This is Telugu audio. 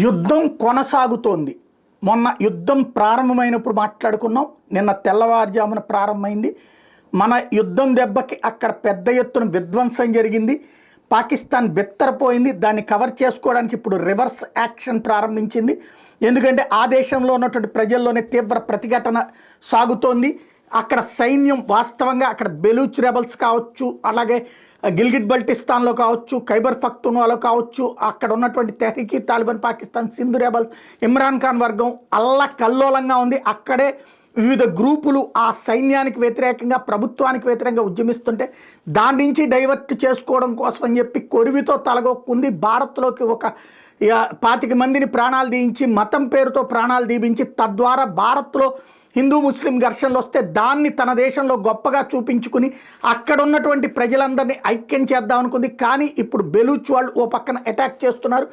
యుద్ధం కొనసాగుతోంది. మొన్న యుద్ధం ప్రారంభమైనప్పుడు మాట్లాడుకున్నాం. నిన్న తెల్లవారుజామున ప్రారంభమైంది. మన యుద్ధం దెబ్బకి అక్కడ పెద్ద ఎత్తున విధ్వంసం జరిగింది. పాకిస్తాన్ బెత్తరపోయింది. దాన్ని కవర్ చేసుకోవడానికి ఇప్పుడు రివర్స్ యాక్షన్ ప్రారంభించింది. ఎందుకంటే ఆ దేశంలో ఉన్నటువంటి ప్రజల్లోనే తీవ్ర ప్రతిఘటన సాగుతోంది. అక్కడ సైన్యం వాస్తవంగా అక్కడ బెలూచ్ రెబల్స్ కావచ్చు, అలాగే గిల్గిట్ బల్టిస్తాన్లో కావచ్చు, ఖైబర్ పఖ్తూన్వాలో కావచ్చు, అక్కడ ఉన్నటువంటి తెహ్రీకి తాలిబాన్ పాకిస్తాన్, సింధు రెబల్స్, ఇమ్రాన్ ఖాన్ వర్గం అల్లకల్లోలంగా ఉంది. అక్కడే వివిధ గ్రూపులు ఆ సైన్యానికి వ్యతిరేకంగా, ప్రభుత్వానికి వ్యతిరేకంగా ఉద్యమిస్తుంటే దాని నుంచి డైవర్ట్ చేసుకోవడం కోసం అని చెప్పి కొరివితో తలగొక్కుంది. భారత్లోకి ఒక 25 మందిని ప్రాణాలు దీయించి, మతం పేరుతో ప్రాణాలు దీవించి, తద్వారా భారత్లో హిందూ ముస్లిం ఘర్షణలు వస్తే దాన్ని తన దేశంలో గొప్పగా చూపించుకుని అక్కడ ఉన్నటువంటి ప్రజలందరినీ ఐక్యం చేద్దాం అనుకుంది. కానీ ఇప్పుడు బెలూచ్ వాళ్ళు ఓ పక్కన అటాక్ చేస్తున్నారు.